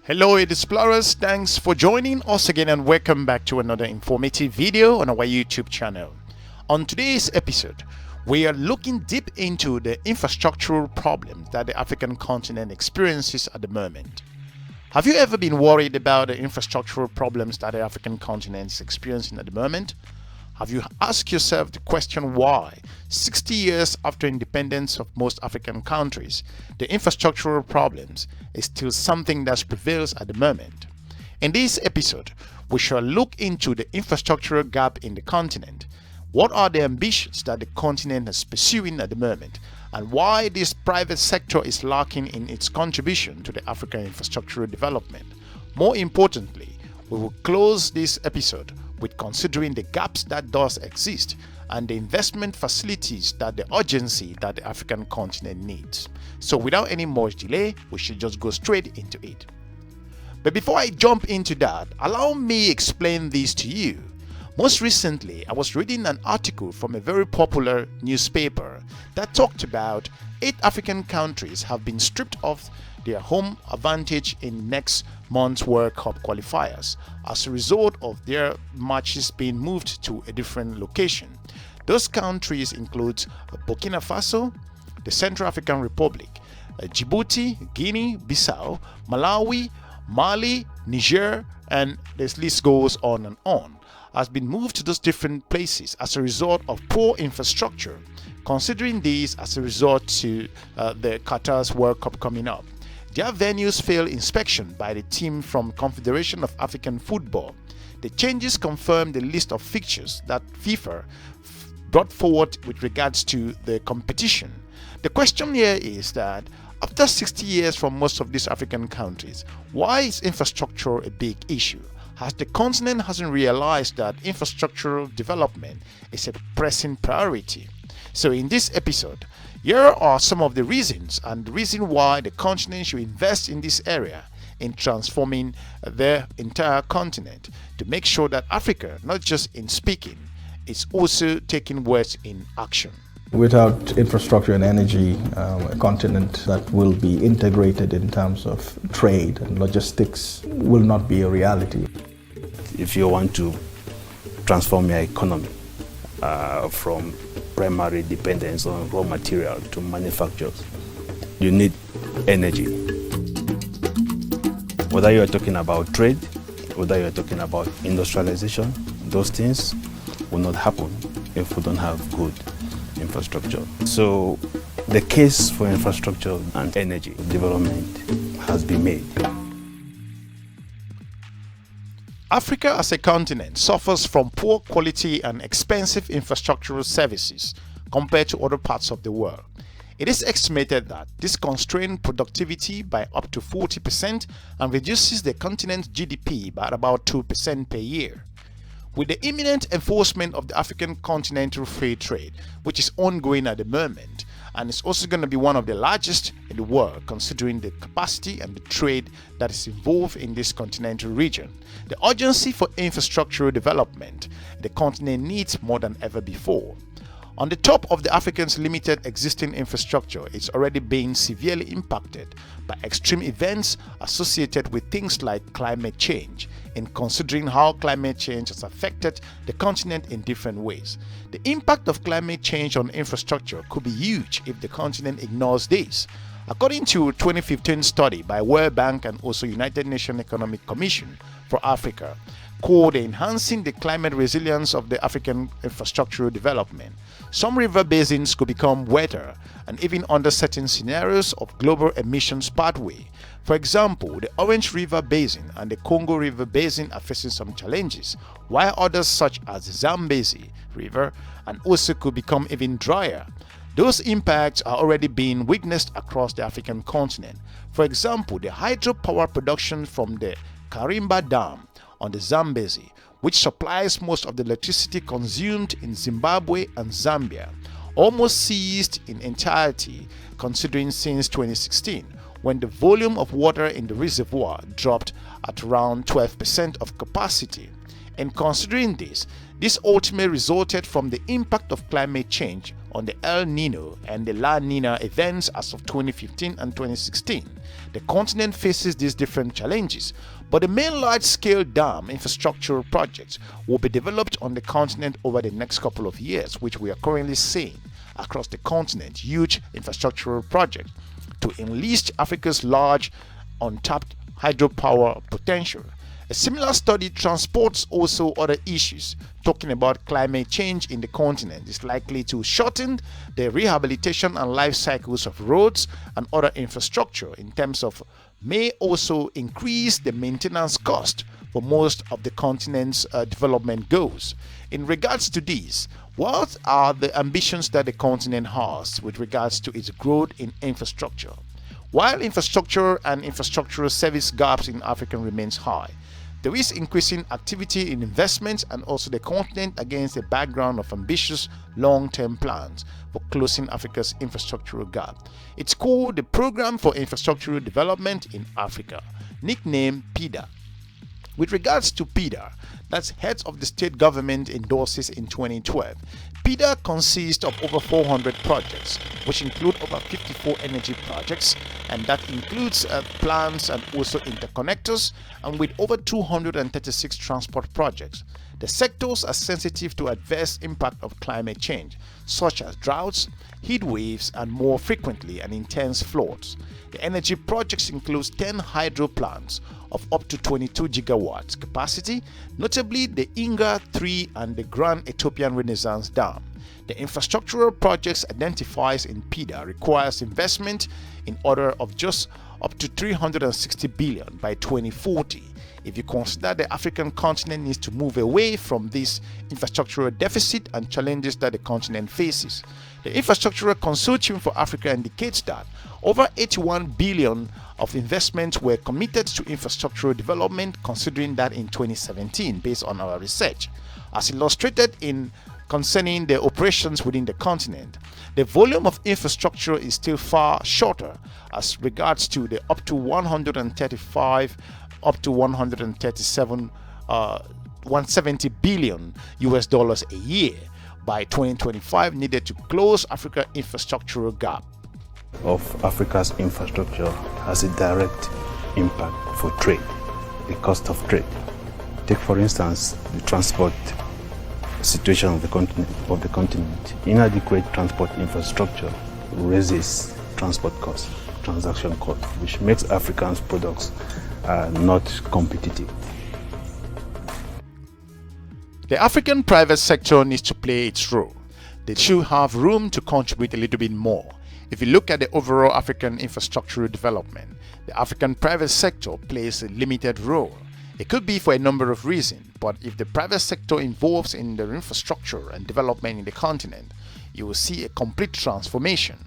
Hello EDUSPLORERs, thanks for joining us again and welcome back to another informative video on our YouTube channel. On today's episode, we are looking deep into the infrastructural problems that the African continent experiences at the moment. Have you ever been worried about the infrastructural problems that the African continent is experiencing at the moment? Have you asked yourself the question why, 60 years after independence of most African countries, the infrastructural problems is still something that prevails at the moment? In this episode, we shall look into the infrastructural gap in the continent. What are the ambitions that the continent is pursuing at the moment, and why this private sector is lacking in its contribution to the African infrastructural development? More importantly, we will close this episode with considering the gaps that does exist and the investment facilities that the urgency that the African continent needs. So without any more delay, we should just go straight into it. But before I jump into that, allow me explain this to you. Most recently, I was reading an article from a very popular newspaper that talked about 8 African countries have been stripped of their home advantage in next month's World Cup qualifiers as a result of their matches being moved to a different location. Those countries include Burkina Faso, the Central African Republic, Djibouti, Guinea-Bissau, Malawi, Mali, Niger, and this list goes on and on, has been moved to those different places as a result of poor infrastructure. Considering these as a result to the Qatar's World Cup coming up, their venues failed inspection by the team from Confederation of African Football. The changes confirm the list of fixtures that FIFA brought forward with regards to the competition. The question here is that after 60 years from most of these African countries, why is infrastructure a big issue? As the continent hasn't realized that infrastructural development is a pressing priority. So in this episode, here are some of the reasons and the reason why the continent should invest in this area in transforming the entire continent to make sure that Africa, not just in speaking, is also taking words in action. Without infrastructure and energy, a continent that will be integrated in terms of trade and logistics will not be a reality. If you want to transform your economy from primary dependence on raw material to manufacturers, you need energy. Whether you're talking about trade, whether you're talking about industrialization, those things will not happen if we don't have good infrastructure. So the case for infrastructure and energy development has been made. Africa as a continent suffers from poor quality and expensive infrastructural services compared to other parts of the world. It is estimated that this constrains productivity by up to 40% and reduces the continent's GDP by about 2% per year. With the imminent enforcement of the African Continental Free Trade, which is ongoing at the moment, and it's also going to be one of the largest in the world considering the capacity and the trade that is involved in this continental region, the urgency for infrastructural development the continent needs more than ever before. On the top of the African's limited existing infrastructure, it's already being severely impacted by extreme events associated with things like climate change, in considering how climate change has affected the continent in different ways. The impact of climate change on infrastructure could be huge if the continent ignores this. According to a 2015 study by World Bank and also United Nations Economic Commission for Africa, called Enhancing the Climate Resilience of the African Infrastructural Development, some river basins could become wetter and even under certain scenarios of global emissions pathway. For example, the Orange River Basin and the Congo River Basin are facing some challenges, while others such as the Zambezi River and also could become even drier. Those impacts are already being witnessed across the African continent. For example, the hydropower production from the Karimba Dam on the Zambezi, which supplies most of the electricity consumed in Zimbabwe and Zambia, almost ceased in entirety considering since 2016, when the volume of water in the reservoir dropped at around 12% of capacity. In considering this ultimately resulted from the impact of climate change on the El Nino and the La Nina events as of 2015 and 2016. The continent faces these different challenges, but the main large-scale dam infrastructure projects will be developed on the continent over the next couple of years, which we are currently seeing across the continent, huge infrastructural projects to enlist Africa's large untapped hydropower potential. A similar study transports also other issues, talking about climate change in the continent is likely to shorten the rehabilitation and life cycles of roads and other infrastructure in terms of may also increase the maintenance cost for most of the continent's development goals. In regards to these, what are the ambitions that the continent has with regards to its growth in infrastructure? While infrastructure and infrastructural service gaps in Africa remains high, there is increasing activity in investments and also the continent against a background of ambitious long-term plans for closing Africa's infrastructural gap. It's called the Program for Infrastructural Development in Africa, nicknamed PIDA. With regards to PIDA, that's heads of the state government endorses in 2012. PIDA consists of over 400 projects, which include over 54 energy projects, and that includes plants and also interconnectors, and with over 236 transport projects. The sectors are sensitive to adverse impact of climate change, such as droughts, heat waves, and more frequently and intense floods. The energy projects include 10 hydro plants of up to 22 gigawatts capacity, notably the Inga 3 and the Grand Ethiopian Renaissance Dam. The infrastructural projects identified in PIDA requires investment in order of just up to 360 billion by 2040. If you consider the African continent needs to move away from this infrastructural deficit and challenges that the continent faces. The Infrastructural Consortium for Africa indicates that over 81 billion of investments were committed to infrastructural development, considering that in 2017 based on our research. As illustrated in concerning the operations within the continent, the volume of infrastructure is still far shorter as regards to the up to 135 up to 137 170 billion US dollars a year by 2025 needed to close Africa's infrastructural gap. Of Africa's infrastructure has a direct impact for trade, the cost of trade. Take for instance the transport situation of the continent. Inadequate transport infrastructure raises transport costs, transaction costs, which makes Africans' products not competitive. The African private sector needs to play its role. They should have room to contribute a little bit more. If you look at the overall African infrastructural development, the African private sector plays a limited role. It could be for a number of reasons, but if the private sector involves in the infrastructure and development in the continent, you will see a complete transformation.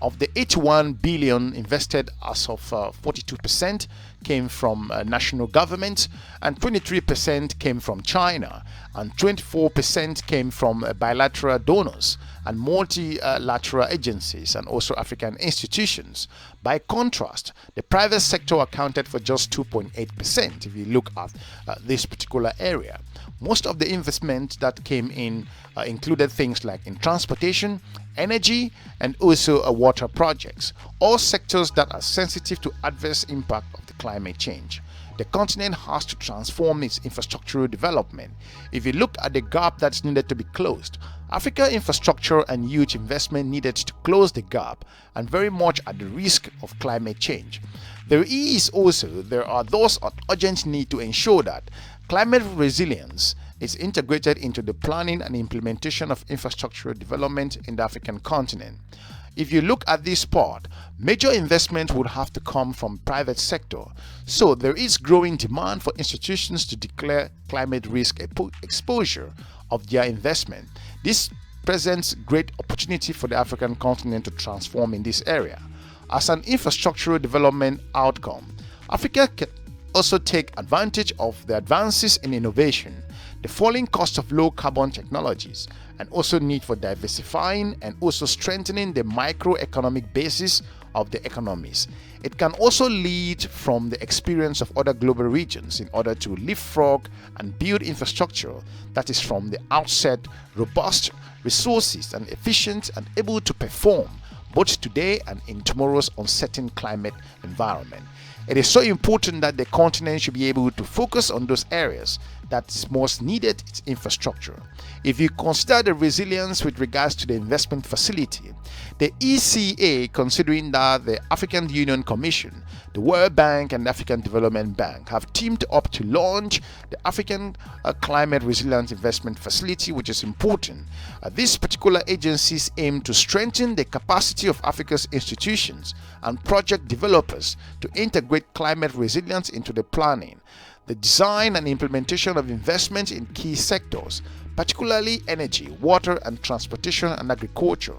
Of the 81 billion invested as of 42% came from national government, and 23% came from China, and 24% came from bilateral donors and multilateral agencies and also African institutions. By contrast, the private sector accounted for just 2.8% if you look at this particular area. Most of the investment that came in included things like in transportation, energy, and also water projects, all sectors that are sensitive to adverse impact of the climate change. The continent has to transform its infrastructural development. If you look at the gap that's needed to be closed, Africa infrastructure and huge investment needed to close the gap and very much at the risk of climate change. There are those urgent need to ensure that climate resilience is integrated into the planning and implementation of infrastructural development in the African continent. If you look at this part, major investment would have to come from private sector. So there is growing demand for institutions to declare climate risk exposure of their investment. This presents great opportunity for the African continent to transform in this area. As an infrastructural development outcome, Africa can also take advantage of the advances in innovation, the falling cost of low carbon technologies, and also need for diversifying and also strengthening the microeconomic basis of the economies. It can also lead from the experience of other global regions in order to leapfrog and build infrastructure that is from the outset robust, resources and efficient and able to perform both today and in tomorrow's uncertain climate environment. It is so important that the continent should be able to focus on those areas that is most needed its infrastructure. If you consider the resilience with regards to the investment facility, the ECA, considering that the African Union Commission, the World Bank and the African Development Bank have teamed up to launch the African Climate Resilience Investment Facility, which is important. These particular agencies aim to strengthen the capacity of Africa's institutions and project developers to integrate climate resilience into the planning, the design and implementation of investments in key sectors, particularly energy, water and transportation and agriculture.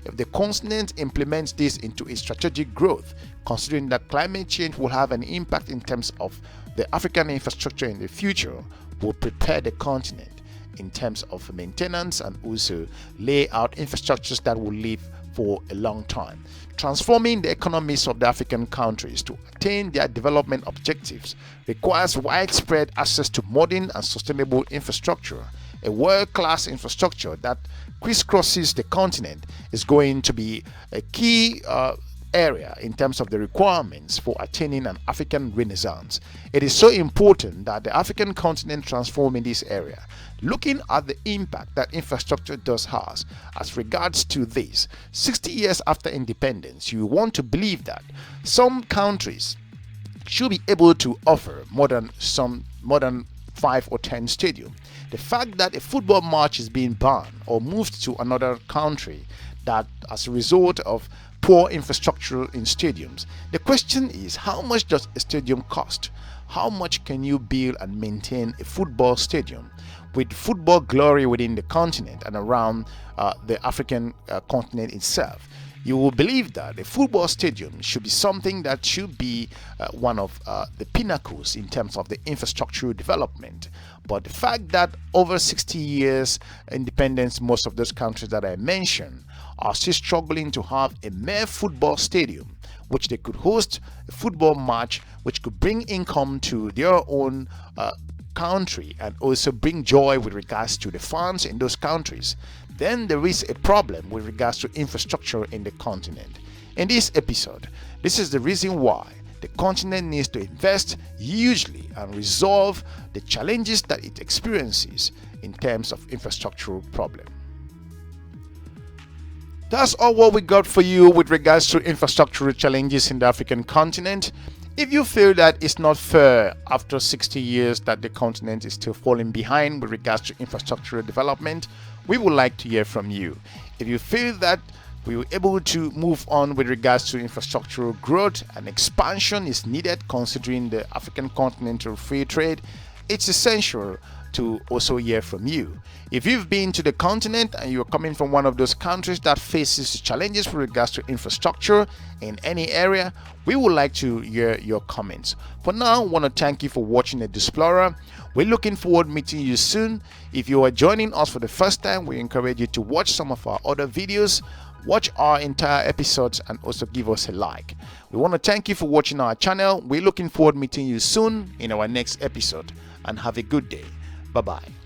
If the continent implements this into its strategic growth, considering that climate change will have an impact in terms of the African infrastructure in the future, will prepare the continent in terms of maintenance and also lay out infrastructures that will live for a long time. Transforming the economies of the African countries to attain their development objectives requires widespread access to modern and sustainable infrastructure. A world-class infrastructure that crisscrosses the continent is going to be a key area in terms of the requirements for attaining an African renaissance. It is so important that the African continent transform in this area. Looking at the impact that infrastructure does has as regards to this, 60 years after independence, you want to believe that some countries should be able to offer more than 5 or 10 stadiums. The fact that a football match is being banned or moved to another country that as a result of poor infrastructure in stadiums, the question is, how much does a stadium cost? How much can you build and maintain a football stadium with football glory within the continent and around the African continent itself? You will believe that a football stadium should be something that should be one of the pinnacles in terms of the infrastructural development. But the fact that over 60 years independence, most of those countries that I mentioned are still struggling to have a mere football stadium which they could host a football match which could bring income to their own country and also bring joy with regards to the fans in those countries, then there is a problem with regards to infrastructure in the continent. In this episode, this is the reason why the continent needs to invest hugely and resolve the challenges that it experiences in terms of infrastructural problem. That's all what we got for you with regards to infrastructural challenges in the African continent. If you feel that it's not fair after 60 years that the continent is still falling behind with regards to infrastructural development, we would like to hear from you. If you feel that we were able to move on with regards to infrastructural growth and expansion is needed considering the African continental free trade, it's essential to also hear from you. If you've been to the continent and you're coming from one of those countries that faces challenges with regards to infrastructure in any area, we would like to hear your comments. For now, I want to thank you for watching EDUSPLORER. We're looking forward to meeting you soon. If you are joining us for the first time, we encourage you to watch some of our other videos, watch our entire episodes and also give us a like. We want to thank you for watching our channel. We're looking forward to meeting you soon in our next episode, and have a good day. Bye-bye.